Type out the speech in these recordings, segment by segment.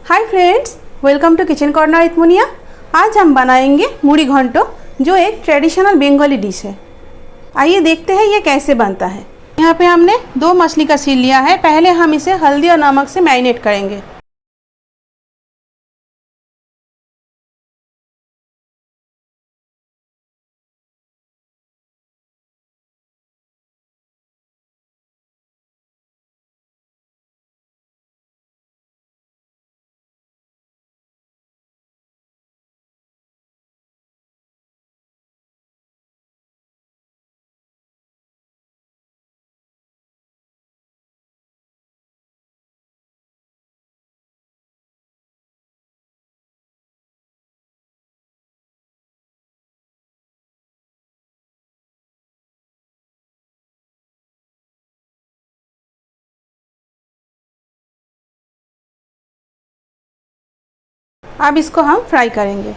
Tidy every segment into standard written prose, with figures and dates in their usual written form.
Hi friends, welcome to kitchen corner with Munia. आज हम बनाएंगे मुड़ी घंटो, जो एक ट्रेडिशनल बंगाली डिश है। आइए देखते हैं ये कैसे बनता है। यहाँ पे हमने 2 मछली का सील लिया है। पहले हम इसे हल्दी और नमक से मैरिनेट करेंगे। अब इसको हम फ्राई करेंगे।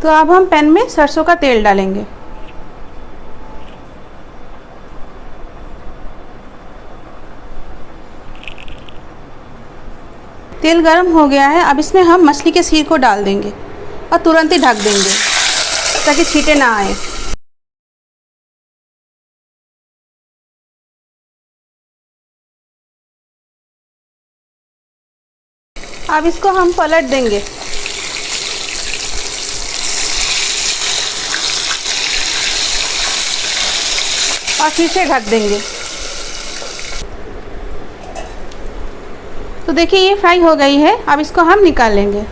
तो अब हम पैन में सरसों का तेल डालेंगे। तेल गर्म हो गया है। अब इसमें हम मछली के सीर को डाल देंगे और तुरंत ही ढक देंगे ताकि छींटे ना आए। अब इसको हम पलट देंगे। और फिर से ढक देंगे। तो देखिए ये फ्राई हो गई है। अब इसको हम निकाल लेंगे।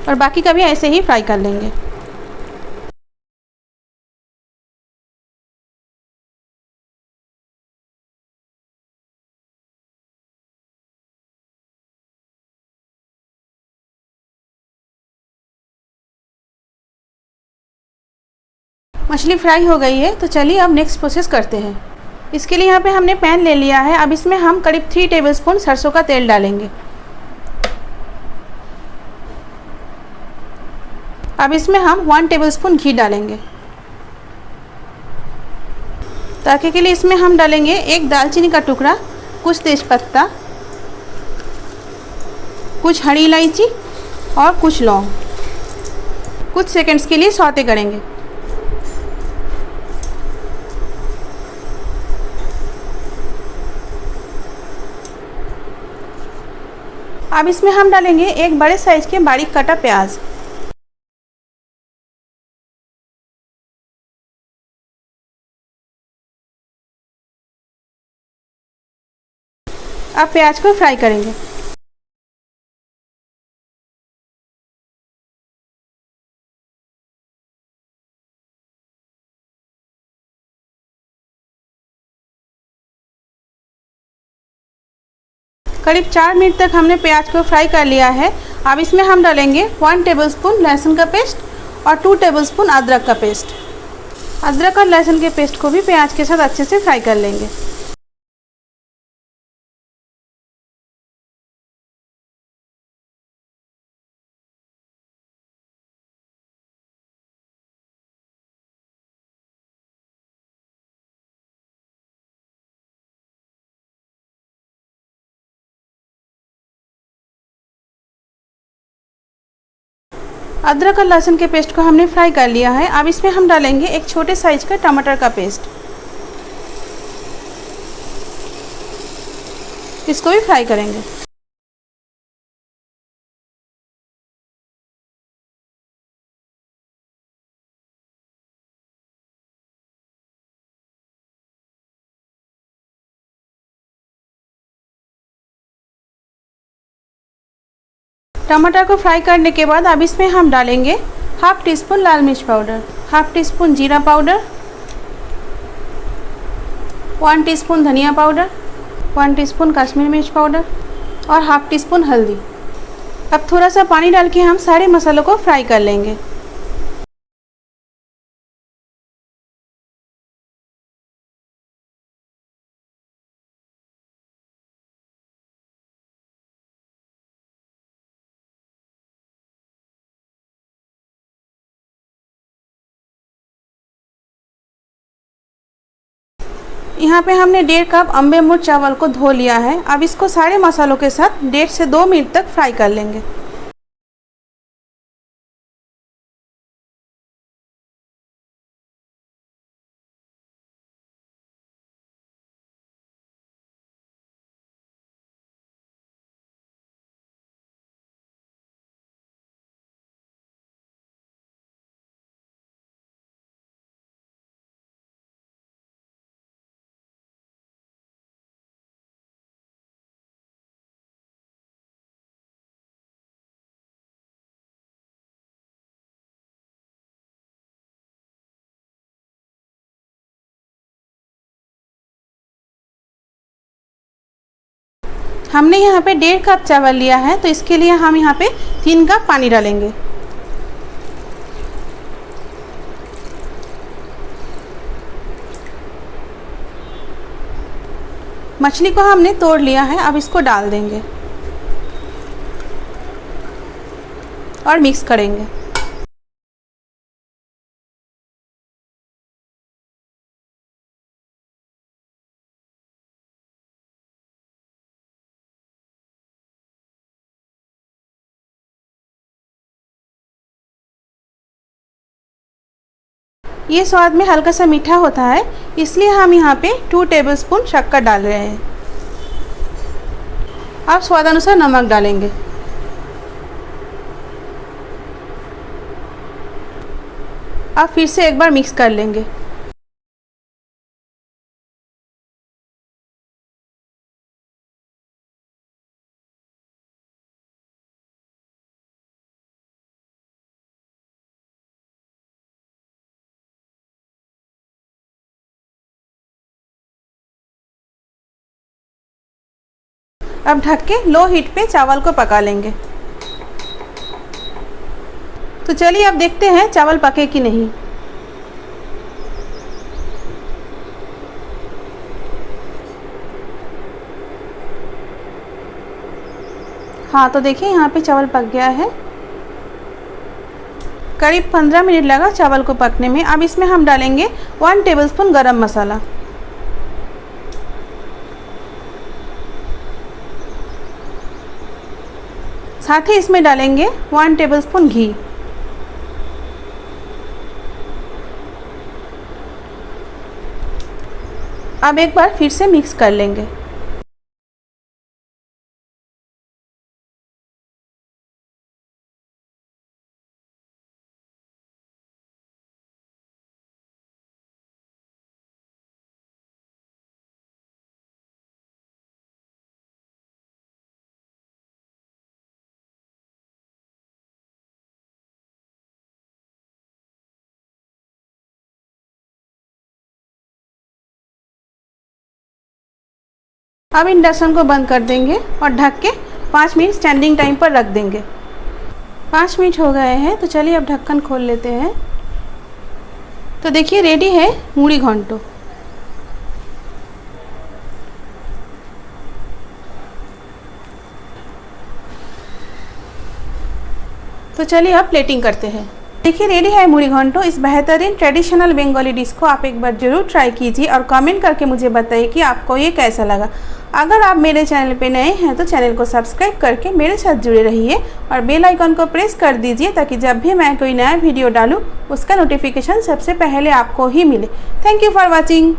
और बाकी का भी ऐसे ही फ्राई कर लेंगे। मछली फ्राई हो गई है। तो चलिए अब नेक्स्ट प्रोसेस करते हैं। इसके लिए यहाँ पे हमने पैन ले लिया है। अब इसमें हम करीब 3 टेबलस्पून सरसों का तेल डालेंगे। अब इसमें हम 1 टेबलस्पून घी डालेंगे। तड़के के लिए इसमें हम डालेंगे 1 दालचीनी का टुकड़ा, कुछ तेज़पत्ता, कुछ हरी इलायची और कुछ लौंग। कुछ सेकंड्स के लिए सौते करेंगे। अब इसमें हम डालेंगे 1 बड़े साइज के बारीक कटा प्याज। अब प्याज को फ्राई करेंगे। करीब 4 मिनट तक हमने प्याज को फ्राई कर लिया है। अब इसमें हम डालेंगे 1 टेबलस्पून लहसुन का पेस्ट और 2 टेबलस्पून अदरक का पेस्ट। अदरक और लहसुन के पेस्ट को भी प्याज के साथ अच्छे से फ्राई कर लेंगे। अदरक और लहसुन के पेस्ट को हमने फ्राई कर लिया है। अब इसमें हम डालेंगे 1 छोटे साइज का टमाटर का पेस्ट। इसको भी फ्राई करेंगे। टमाटर को फ्राई करने के बाद अब इसमें हम डालेंगे 1/2 टीस्पून लाल मिर्च पाउडर, 1/2 टीस्पून जीरा पाउडर, 1 टीस्पून धनिया पाउडर, 1 टीस्पून कश्मीरी मिर्च पाउडर और 1/2 टीस्पून हल्दी। अब थोड़ा सा पानी डाल के हम सारे मसालों को फ्राई कर लेंगे। यहाँ पे हमने 1.5 कप अम्बे मुड़ चावल को धो लिया है। अब इसको सारे मसालों के साथ 1.5 से 2 मिनट तक फ्राई कर लेंगे। हमने यहाँ पे 1.5 कप चावल लिया है, तो इसके लिए हम यहाँ पे 3 कप पानी डालेंगे। मछली को हमने तोड़ लिया है, अब इसको डाल देंगे और मिक्स करेंगे। ये स्वाद में हल्का सा मीठा होता है, इसलिए हम यहाँ पे 2 टेबलस्पून शक्कर डाल रहे हैं। अब स्वाद अनुसार नमक डालेंगे। अब फिर से एक बार मिक्स कर लेंगे। अब ढक के लो हीट पे चावल को पका लेंगे। तो चलिए अब देखते हैं चावल पके कि नहीं। हाँ, तो देखिए यहाँ पे चावल पक गया है। करीब 15 मिनट लगा चावल को पकने में। अब इसमें हम डालेंगे 1 टेबलस्पून गरम मसाला, साथ ही इसमें डालेंगे 1 टेबलस्पून घी। अब एक बार फिर से मिक्स कर लेंगे। अब इंडक्शन को बंद कर देंगे और ढक के 5 मिनट स्टैंडिंग टाइम पर रख देंगे। 5 मिनट हो गए हैं, तो चलिए अब ढक्कन खोल लेते हैं। तो देखिए रेडी है मुड़ी घंटो। तो चलिए अब प्लेटिंग करते हैं। देखिए रेडी है मुड़ी घंटो। इस बेहतरीन ट्रेडिशनल बंगाली डिश को आप एक बार ज़रूर ट्राई कीजिए और कमेंट करके मुझे बताइए कि आपको ये कैसा लगा। अगर आप मेरे चैनल पे नए हैं तो चैनल को सब्सक्राइब करके मेरे साथ जुड़े रहिए और बेल आइकन को प्रेस कर दीजिए, ताकि जब भी मैं कोई नया वीडियो डालूँ उसका नोटिफिकेशन सबसे पहले आपको ही मिले। Thank you for watching.